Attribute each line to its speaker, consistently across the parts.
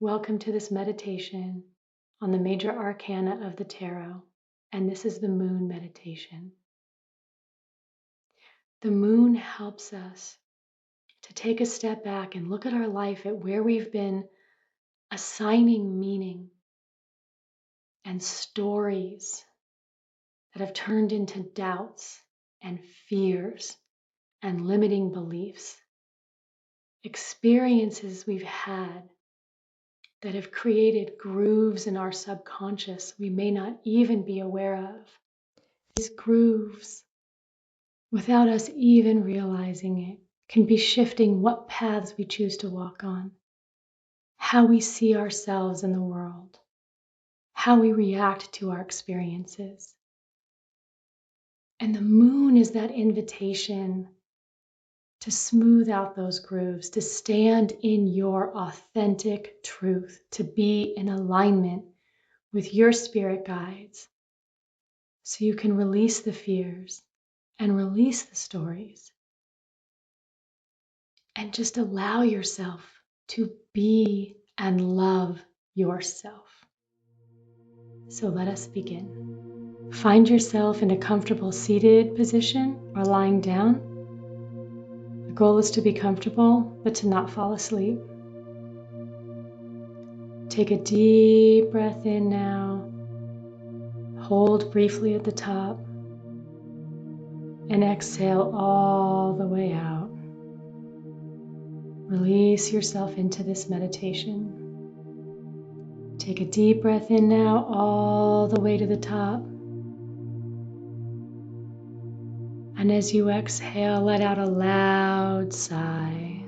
Speaker 1: Welcome to this meditation on the major arcana of the tarot, and this is the moon meditation. The moon helps us to take a step back and look at our life, at where we've been assigning meaning and stories that have turned into doubts and fears and limiting beliefs, experiences we've had that have created grooves in our subconscious we may not even be aware of. These grooves, without us even realizing it, can be shifting what paths we choose to walk on, how we see ourselves in the world, how we react to our experiences. And the moon is that invitation to smooth out those grooves, to stand in your authentic truth, to be in alignment with your spirit guides, so you can release the fears and release the stories and just allow yourself to be and love yourself. So let us begin. Find yourself in a comfortable seated position or lying down. The goal is to be comfortable, but to not fall asleep. Take a deep breath in now. Hold briefly at the top and exhale all the way out. Release yourself into this meditation. Take a deep breath in now, all the way to the top. And as you exhale, let out a loud sigh.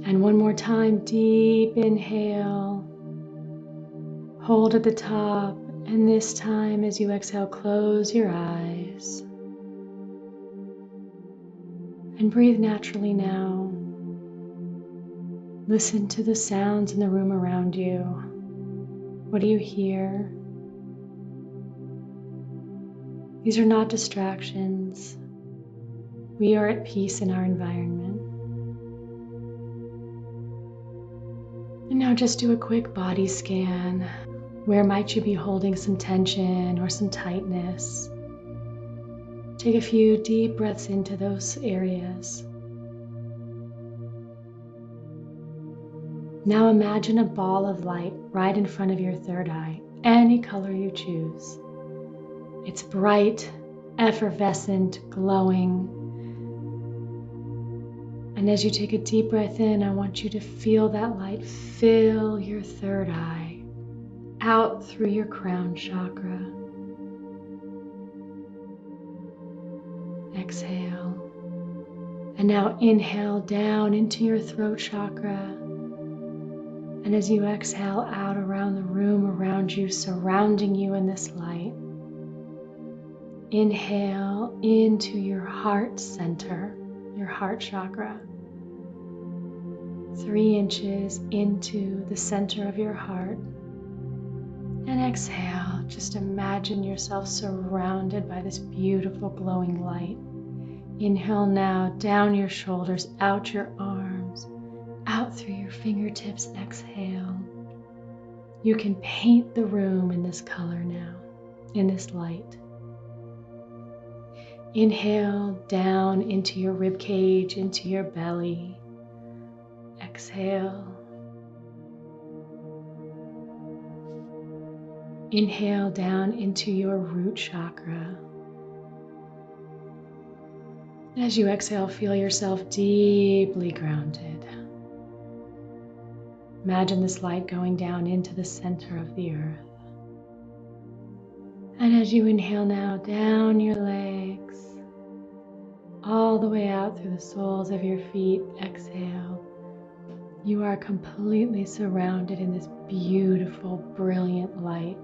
Speaker 1: And one more time, deep inhale. Hold at the top, and this time as you exhale, close your eyes. And breathe naturally now. Listen to the sounds in the room around you. What do you hear? These are not distractions. We are at peace in our environment. And now just do a quick body scan. Where might you be holding some tension or some tightness? Take a few deep breaths into those areas. Now imagine a ball of light right in front of your third eye, any color you choose. It's bright, effervescent, glowing. And as you take a deep breath in, I want you to feel that light fill your third eye, out through your crown chakra. Exhale. And now inhale down into your throat chakra. And as you exhale out around the room around you, surrounding you in this light, inhale into your heart center, your heart chakra. 3 inches into the center of your heart. And exhale, just imagine yourself surrounded by this beautiful glowing light. Inhale now, down your shoulders, out your arms, out through your fingertips. Exhale. You can paint the room in this color now, in this light. Inhale down into your rib cage, into your belly. Exhale. Inhale down into your root chakra. As you exhale, feel yourself deeply grounded. Imagine this light going down into the center of the earth. And as you inhale now, down your legs, all the way out through the soles of your feet, exhale. You are completely surrounded in this beautiful, brilliant light.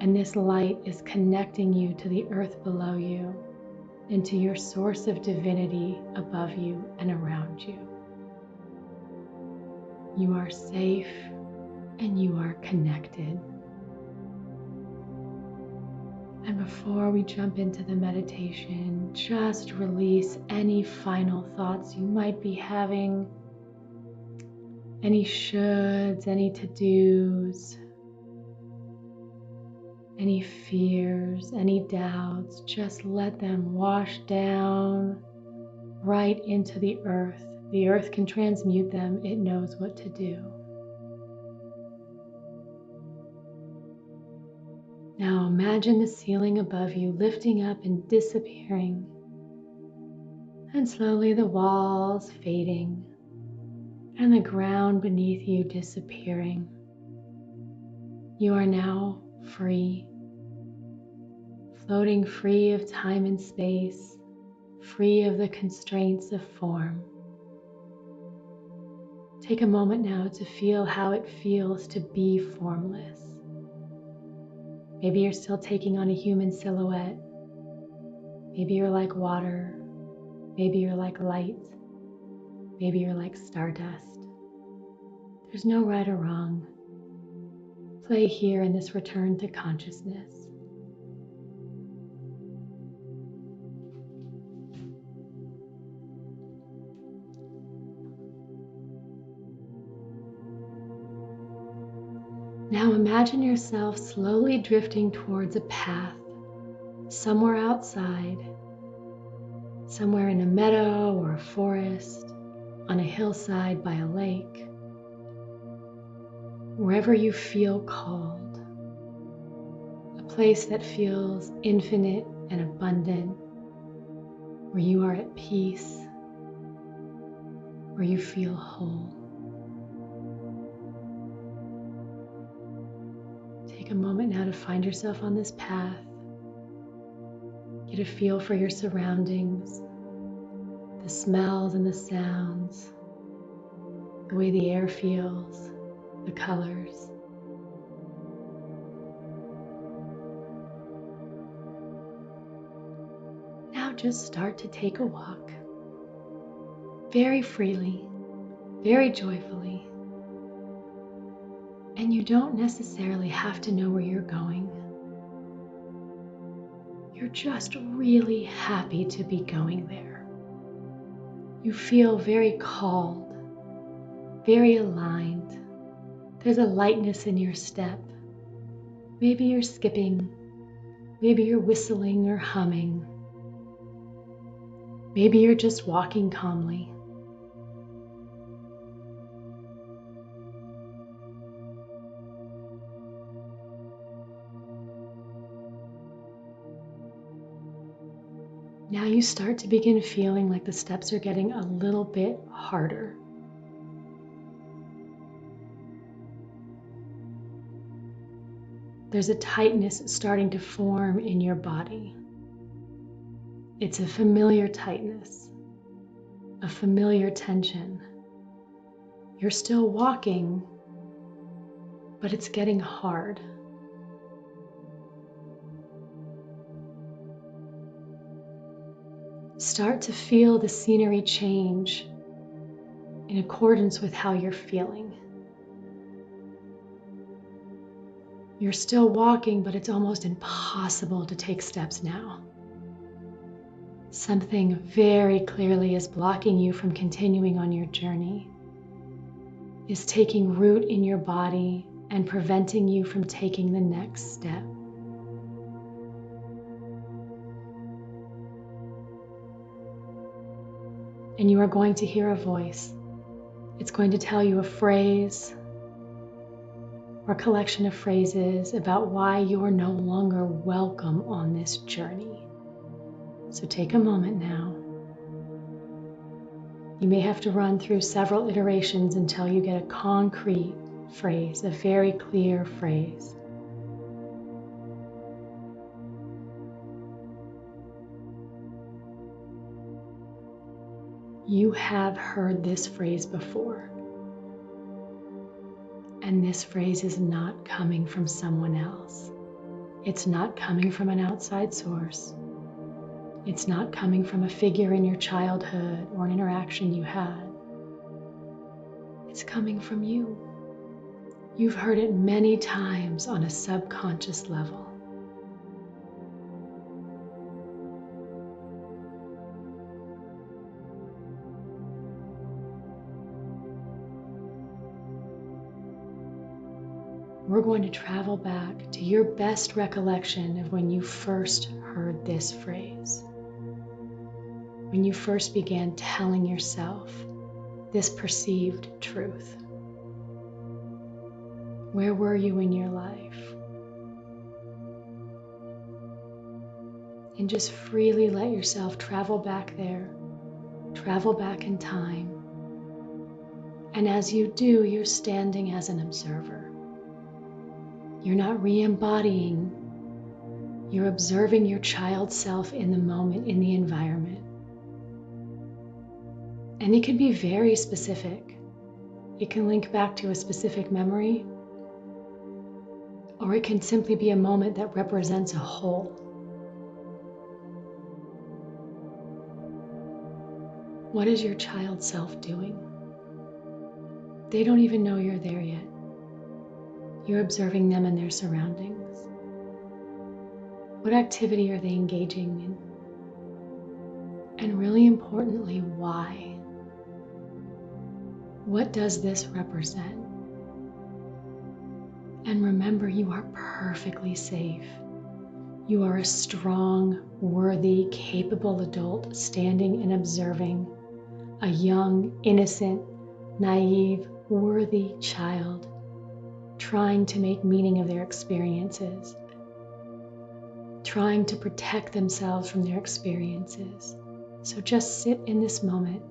Speaker 1: And this light is connecting you to the earth below you, and to your source of divinity above you and around you. You are safe and you are connected. And before we jump into the meditation, just release any final thoughts you might be having, any shoulds, any to-dos, any fears, any doubts. Just let them wash down right into the earth. The earth can transmute them. It knows what to do. Now imagine the ceiling above you lifting up and disappearing, and slowly the walls fading, and the ground beneath you disappearing. You are now free, floating free of time and space, free of the constraints of form. Take a moment now to feel how it feels to be formless. Maybe you're still taking on a human silhouette. Maybe you're like water. Maybe you're like light. Maybe you're like stardust. There's no right or wrong. Play here in this return to consciousness. Now imagine yourself slowly drifting towards a path, somewhere outside, somewhere in a meadow or a forest, on a hillside by a lake, wherever you feel called, a place that feels infinite and abundant, where you are at peace, where you feel whole. Take a moment now to find yourself on this path. Get a feel for your surroundings, the smells and the sounds, the way the air feels, the colors. Now just start to take a walk, very freely, very joyfully. And you don't necessarily have to know where you're going. You're just really happy to be going there. You feel very called, very aligned. There's a lightness in your step. Maybe you're skipping. Maybe you're whistling or humming. Maybe you're just walking calmly. Now you start to begin feeling like the steps are getting a little bit harder. There's a tightness starting to form in your body. It's a familiar tightness, a familiar tension. You're still walking, but it's getting hard. Start to feel the scenery change in accordance with how you're feeling. You're still walking, but it's almost impossible to take steps now. Something very clearly is blocking you from continuing on your journey, is taking root in your body and preventing you from taking the next step. And you are going to hear a voice. It's going to tell you a phrase or a collection of phrases about why you are no longer welcome on this journey. So take a moment now. You may have to run through several iterations until you get a concrete phrase, a very clear phrase. You have heard this phrase before, and this phrase is not coming from someone else. It's not coming from an outside source. It's not coming from a figure in your childhood or an interaction you had. It's coming from you. You've heard it many times on a subconscious level. we're going to travel back to your best recollection of when you first heard this phrase, when you first began telling yourself this perceived truth. Where were you in your life? And just freely let yourself travel back there, travel back in time. And as you do, you're standing as an observer. You're not re-embodying, you're observing your child self in the moment, in the environment. And it can be very specific. It can link back to a specific memory, or it can simply be a moment that represents a whole. What is your child self doing? They don't even know you're there yet. You're observing them and their surroundings. What activity are they engaging in? And really importantly, why? What does this represent? And remember, you are perfectly safe. You are a strong, worthy, capable adult standing and observing a young, innocent, naive, worthy child trying to make meaning of their experiences, trying to protect themselves from their experiences. So just sit in this moment.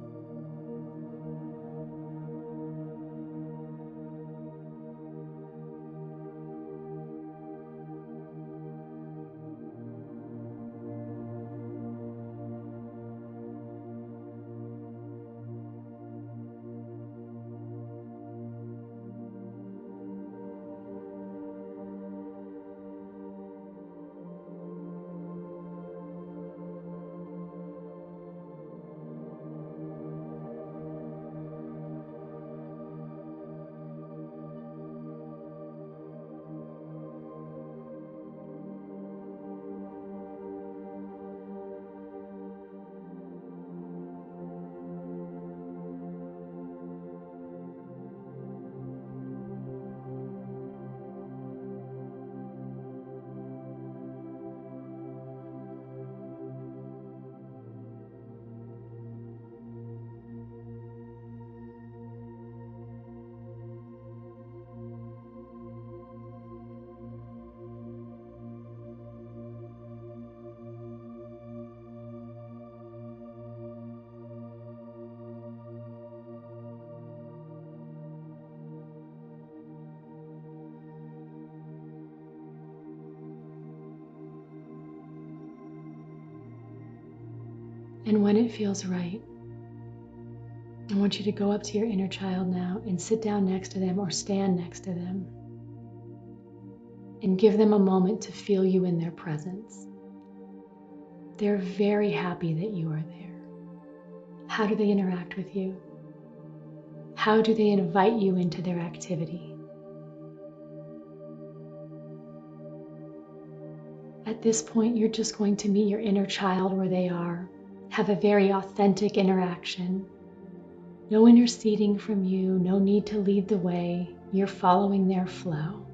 Speaker 1: And when it feels right, I want you to go up to your inner child now and sit down next to them or stand next to them and give them a moment to feel you in their presence. They're very happy that you are there. How do they interact with you? How do they invite you into their activity? At this point, you're just going to meet your inner child where they are, have a very authentic interaction. No interceding from you, no need to lead the way. You're following their flow.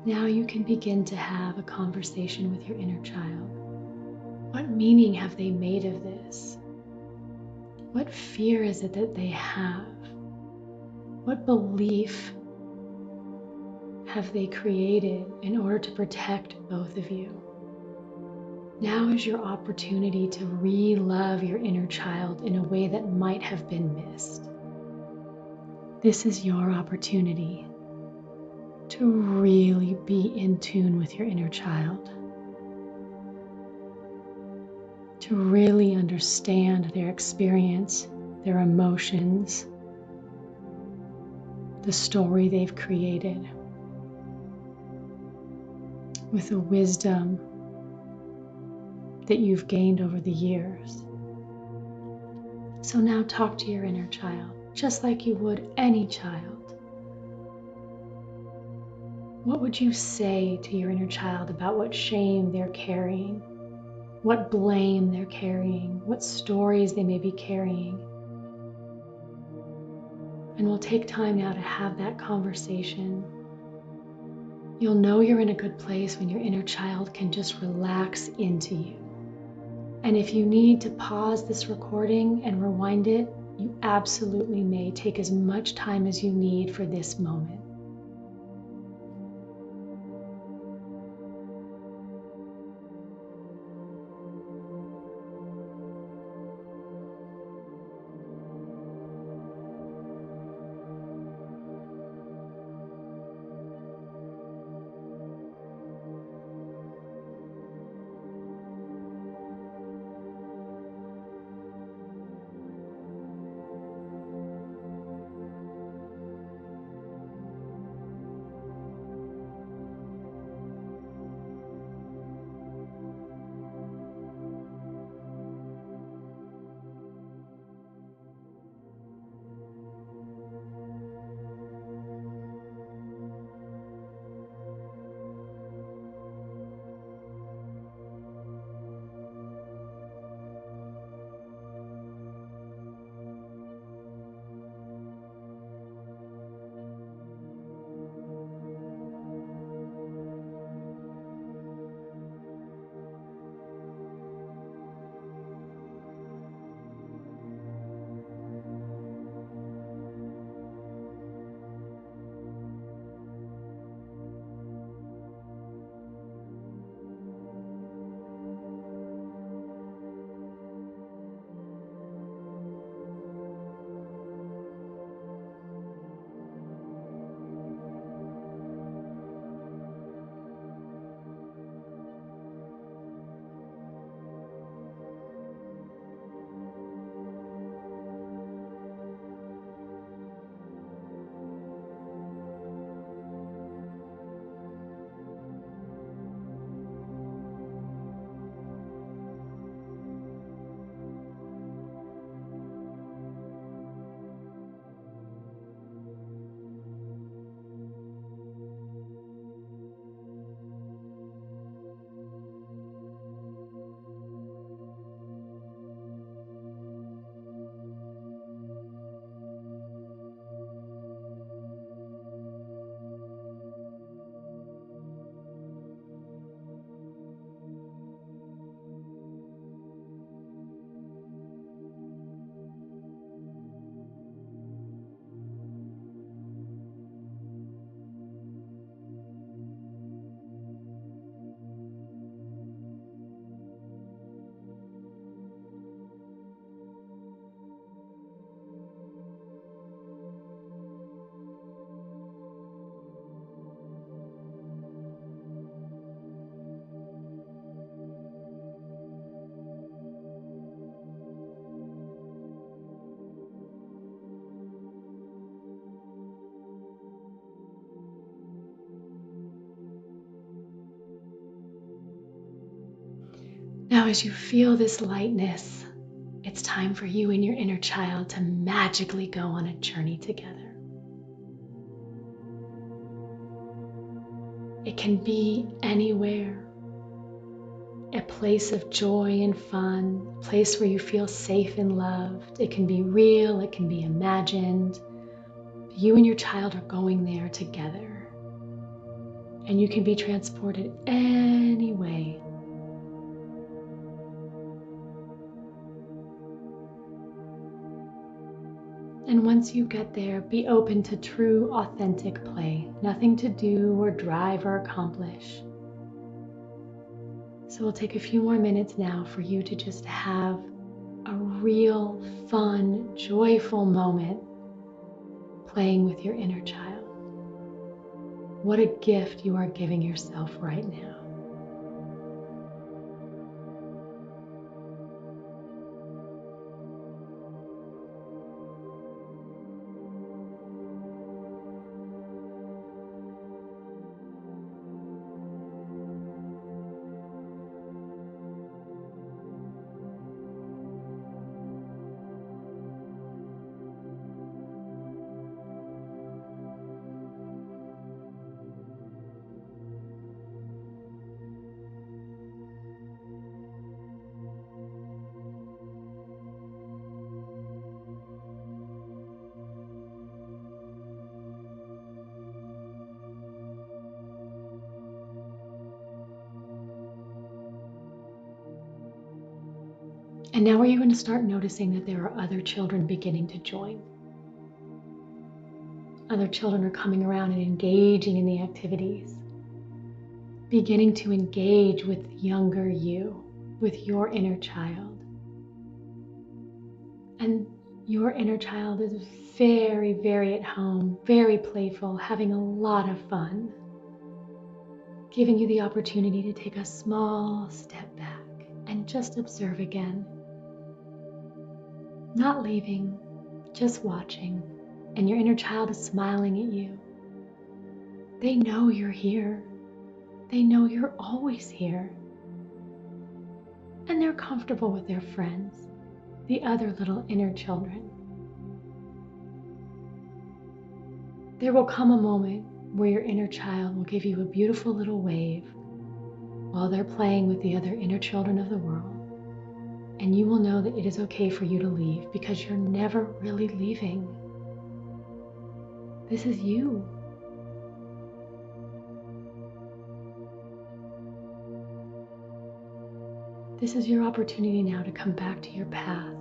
Speaker 1: Now you can begin to have a conversation with your inner child. What meaning have they made of this? What fear is it that they have? What belief have they created in order to protect both of you? Now is your opportunity to re-love your inner child in a way that might have been missed. This is your opportunity to really be in tune with your inner child, to really understand their experience, their emotions, the story they've created, with the wisdom that you've gained over the years. So now talk to your inner child, just like you would any child. What would you say to your inner child about what shame they're carrying, what blame they're carrying, what stories they may be carrying? And we'll take time now to have that conversation. You'll know you're in a good place when your inner child can just relax into you. And if you need to pause this recording and rewind it, you absolutely may. Take as much time as you need for this moment. Now, as you feel this lightness, it's time for you and your inner child to magically go on a journey together. It can be anywhere. A place of joy and fun, a place where you feel safe and loved. It can be real, it can be imagined. You and your child are going there together. And you can be transported any way. And once you get there, be open to true, authentic play. Nothing to do or drive or accomplish. So we'll take a few more minutes now for you to just have a real, fun, joyful moment playing with your inner child. What a gift you are giving yourself right now. And now are you going to start noticing that there are other children beginning to join? Other children are coming around and engaging in the activities, beginning to engage with younger you, with your inner child. And your inner child is very, very at home, very playful, having a lot of fun, giving you the opportunity to take a small step back and just observe again. Not leaving, just watching, and your inner child is smiling at you. They know you're here. They know you're always here. And they're comfortable with their friends, the other little inner children. There will come a moment where your inner child will give you a beautiful little wave while they're playing with the other inner children of the world. And you will know that it is okay for you to leave because you're never really leaving. This is you. This is your opportunity now to come back to your path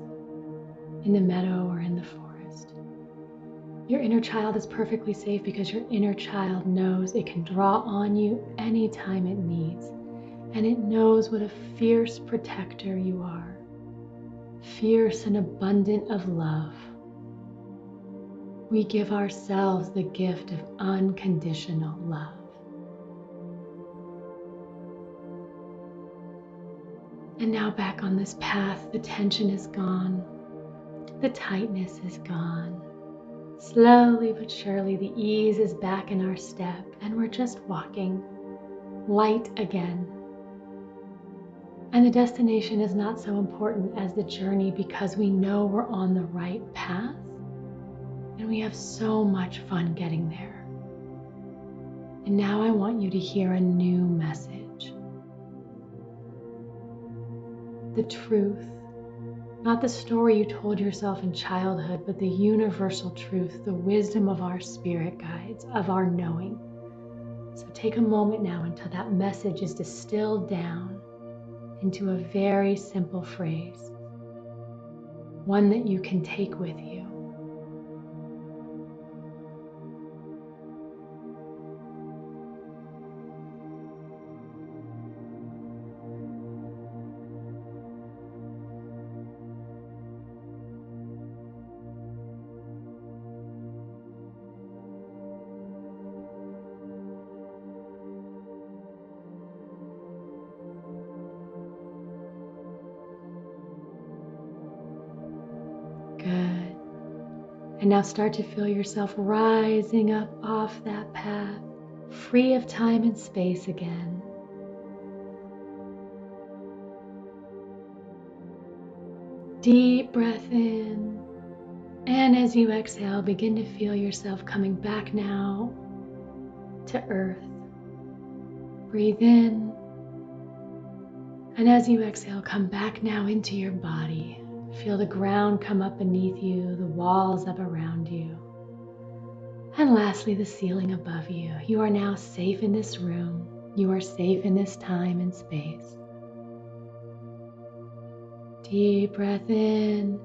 Speaker 1: in the meadow or in the forest. Your inner child is perfectly safe because your inner child knows it can draw on you anytime it needs. And it knows what a fierce protector you are. Fierce and abundant of love. We give ourselves the gift of unconditional love. And now back on this path, the tension is gone. The tightness is gone. Slowly but surely, the ease is back in our step, and we're just walking light again. And the destination is not so important as the journey because we know we're on the right path and we have so much fun getting there. And now I want you to hear a new message. The truth, not the story you told yourself in childhood, but the universal truth, the wisdom of our spirit guides, of our knowing. So take a moment now until that message is distilled down into a very simple phrase, one that you can take with you. Good. And now start to feel yourself rising up off that path, free of time and space again. Deep breath in. And as you exhale, begin to feel yourself coming back now to earth. Breathe in. And as you exhale, come back now into your body. Feel the ground come up beneath you, the walls up around you. And lastly, the ceiling above you. You are now safe in this room. You are safe in this time and space. Deep breath in.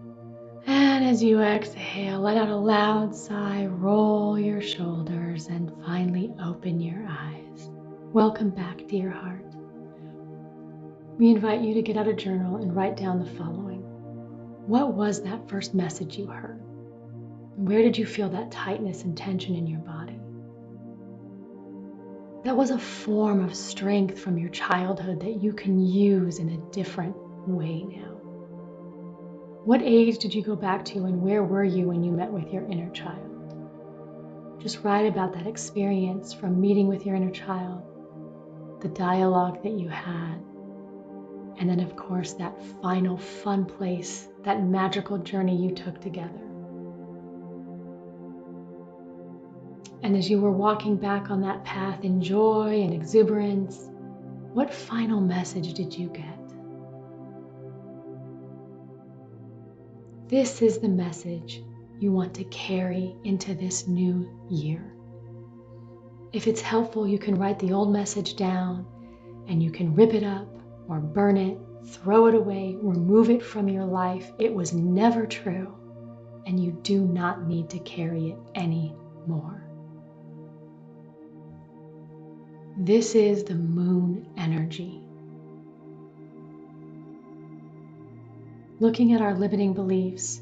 Speaker 1: And as you exhale, let out a loud sigh, roll your shoulders, and finally open your eyes. Welcome back, dear heart. We invite you to get out a journal and write down the following. What was that first message you heard? Where did you feel that tightness and tension in your body? That was a form of strength from your childhood that you can use in a different way now. What age did you go back to and where were you when you met with your inner child? Just write about that experience from meeting with your inner child, the dialogue that you had, and then of course that final fun place, that magical journey you took together. And as you were walking back on that path in joy and exuberance, what final message did you get? This is the message you want to carry into this new year. If it's helpful, you can write the old message down and you can rip it up or burn it throw it away, remove it from your life. It was never true, and you do not need to carry it anymore. This is the moon energy. Looking at our limiting beliefs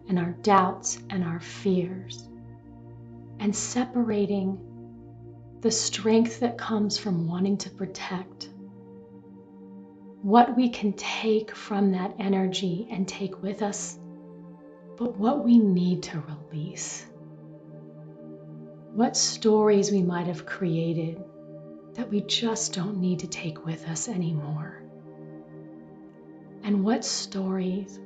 Speaker 1: and our doubts and our fears, and separating the strength that comes from wanting to protect, what we can take from that energy and take with us, but what we need to release. What stories we might have created that we just don't need to take with us anymore. And what stories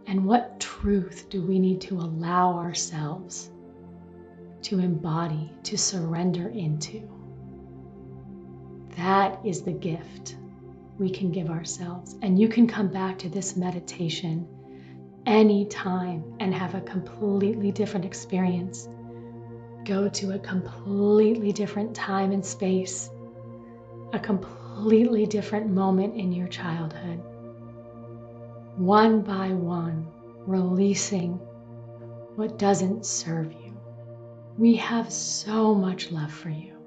Speaker 1: and what truth do we need to allow ourselves to embody, to surrender into? That is the gift we can give ourselves. And you can come back to this meditation anytime and have a completely different experience. Go to a completely different time and space, a completely different moment in your childhood. One by one, releasing what doesn't serve you. We have so much love for you.